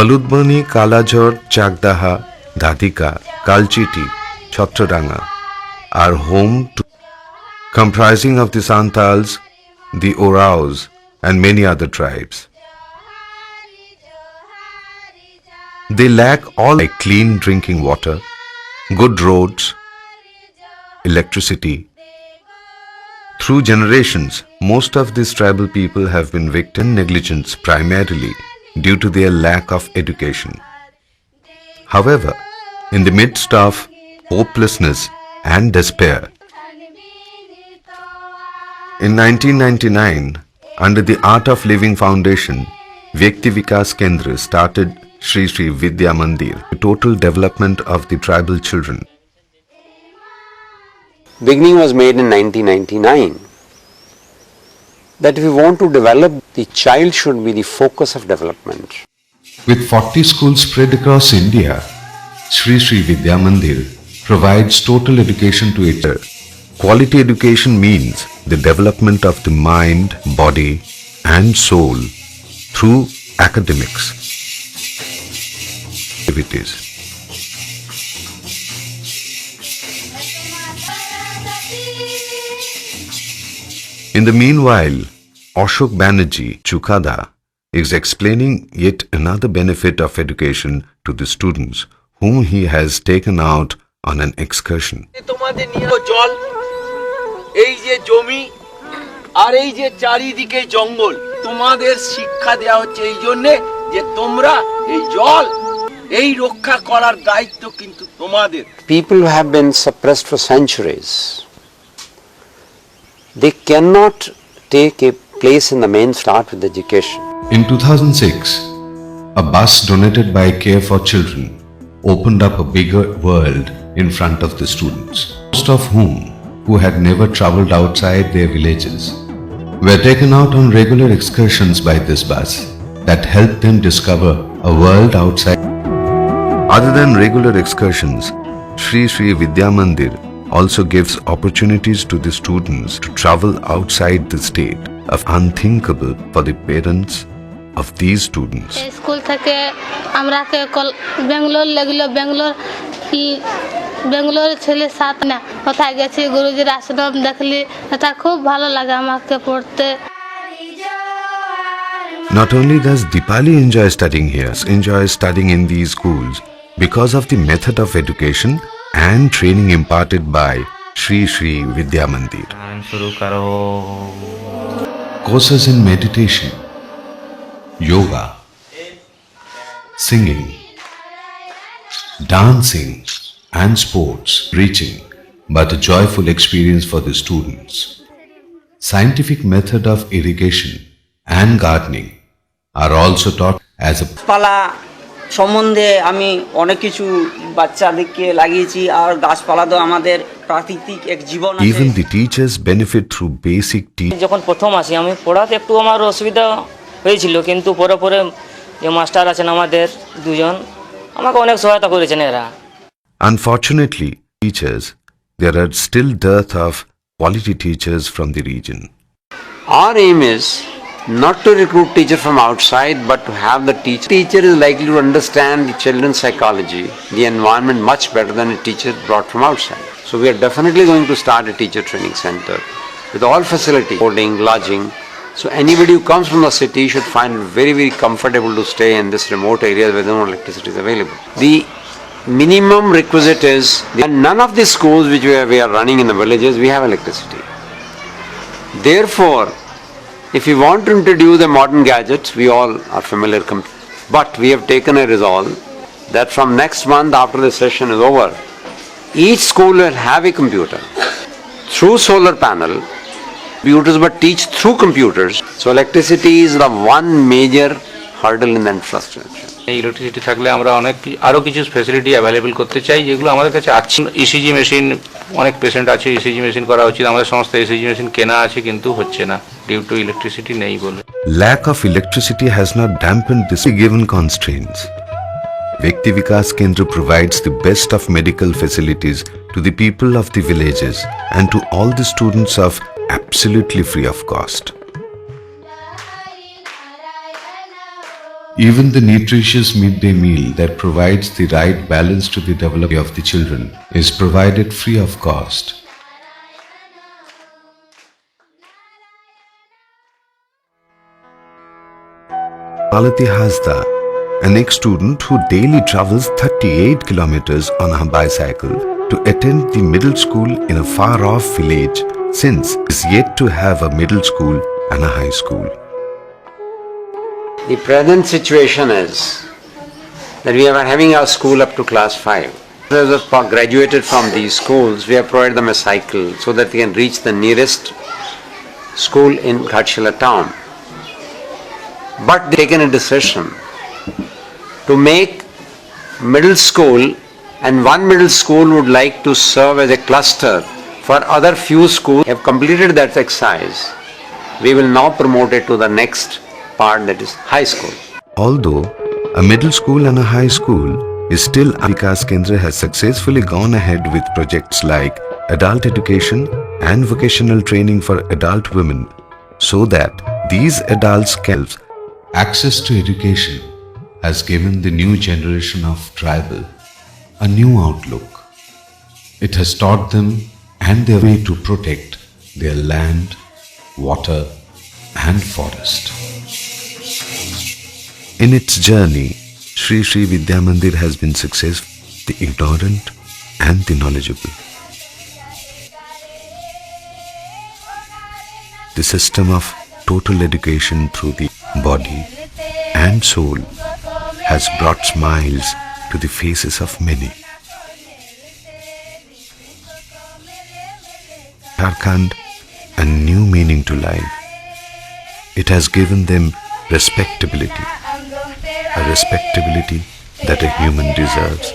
Haludbani, Kalajor, Chakdaha, Dhadika, Kalchiti, Chhatraranga are home to comprising of the Santals, the Oraos and many other tribes. They lack all like clean drinking water, good roads, electricity. Through generations, most of these tribal people have been victim of negligence primarily due to their lack of education. However, in the midst of hopelessness and despair, in 1999, under the Art of Living Foundation, Vyakti Vikas Kendra started Shri Shri Vidya Mandir, the total development of the tribal children. Beginning was made in 1999. That if we want to develop, the child should be the focus of development. With 40 schools spread across India, Shri Shri Vidya Mandir provides total education to its children. Quality education means the development of the mind, body and soul through academics activities. In the meanwhile, Ashok Banerjee Chukada is explaining yet another benefit of education to the students whom he has taken out on an excursion. এই যে জমি আর এই যে চারিদিকে জঙ্গল তোমাদের শিক্ষা দেওয়া হচ্ছে এই জন্য যে তোমরা এই জল এই রক্ষা করার দায়িত্ব কিন্তু তোমাদের। People who have been suppressed for centuries, they cannot take a place in the main start with education. In 2006, a bus donated by Care for Children opened up a bigger world in front of the students, most of whom who had never travelled outside their villages, were taken out on regular excursions by this bus that helped them discover a world outside. Other than regular excursions, Shri Shri Vidya Mandir also gives opportunities to the students to travel outside the state of unthinkable for the parents of these students. School থেকে আমরাকে বেঙ্গালোর লাগলো বেঙ্গালোর ছেলে সাথ না কোথায় গেছি গুরুজির আশ্রম দেখলি এটা খুব ভালো লাগে আমাকে পড়তে। Not only does Dipali enjoy studying here, enjoys studying in these schools because of the method of education and training imparted by Shri Shri Vidya Mandir. Courses in meditation, yoga, singing, dancing and sports, reaching but a joyful experience for the students. Scientific method of irrigation and gardening are also taught as a পালা সম্বন্ধে আমি অনেক কিছু বাচ্চাদেরকে লাগিয়েছি আর গাছপালা তো আমাদের প্রাকৃতিক এক জীবন আছে। Even the teachers benefit through basic teaching. যখন প্রথম আসি আমি পড়াতে একটু আমার অসুবিধা হয়েছিল, কিন্তু পরে পরে যে মাস্টার আছেন আমাদের দুজন আমাকে অনেক সহায়তা করেছেন এরা। Unfortunately, teachers, there are still dearth of quality teachers from the region. Our aim is not to recruit teacher from outside, but to have the teacher. Teacher is likely to understand the children's psychology, the environment much better than a teacher brought from outside. So we are definitely going to start a teacher training center with all facilities, boarding, lodging. So anybody who comes from the city should find it very, very comfortable to stay in this remote area where no electricity is available. The minimum requisite is, none of the schools which we are running in the villages, we have electricity. Therefore, if we want to introduce the modern gadgets, we all are familiar, but we have taken a resolve that from next month after the session is over, each school will have a computer through solar panel, computers but teach through computers. So electricity is the one major hurdle in the infrastructure. Electricity থাকলে আমরা অনেক আরও কিছু facility available করতে চাই যেগুলো আমাদের কাছে আছে। ইসিজি মেশিন, অনেক পেশেন্ট আছে ইসিজি মেশিন করা উচিত, আমাদের সমস্ত ইসিজি মেশিন কেনা আছে কিন্তু হচ্ছে না ডিউ টু ইলেকট্রিসিটি নেই বলে। Lack of electricity has not dampened this given constraints. Vyakti Vikas Kendra provides the best of medical facilities to the people of the villages and to all the students of absolutely free of cost. Even the nutritious midday meal that provides the right balance to the development of the children is provided free of cost. Malati Hasda, an ex-student who daily travels 38 kilometers on a bicycle to attend the middle school in a far-off village, since is yet to have a middle school and a high school. The present situation is that we are having our school up to class 5. Those who have graduated from these schools, we have provided them a cycle so that they can reach the nearest school in Ghatshila town. But they've taken a decision to make middle school, and one middle school would like to serve as a cluster for other few schools. Have completed that exercise. We will now promote it to the next part, that is high school. Although a middle school and a high school is still, Vikas Kendra has successfully gone ahead with projects like adult education and vocational training for adult women, so that these adults can access to education has given the new generation of tribal a new outlook. It has taught them and their way to protect their land, water and forest. In its journey, Sri Sri Vidya Mandir has been successful, the ignorant and the knowledgeable. The system of total education through the body and soul has brought smiles to the faces of many. Jharkhand a new meaning to life. It has given them respectability, a respectability that a human deserves.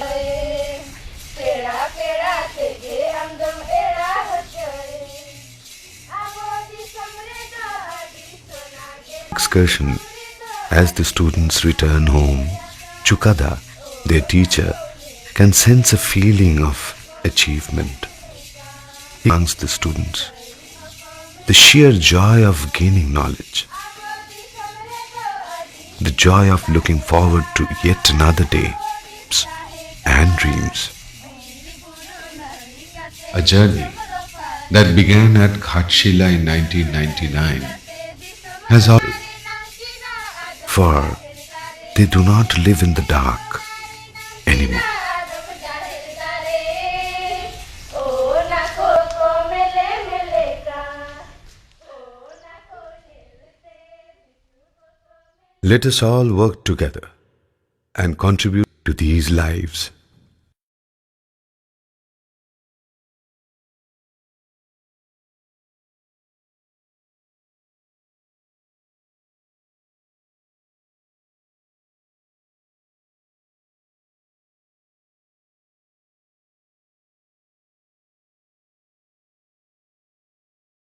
Excursion. As the students return home, Chukada, their teacher, can sense a feeling of achievement amongst the students. The sheer joy of gaining knowledge, the joy of looking forward to yet another day and dreams. A journey that began at Ghatshila in 1999 has already, for they do not live in the dark anymore. Let us all work together and contribute to these lives.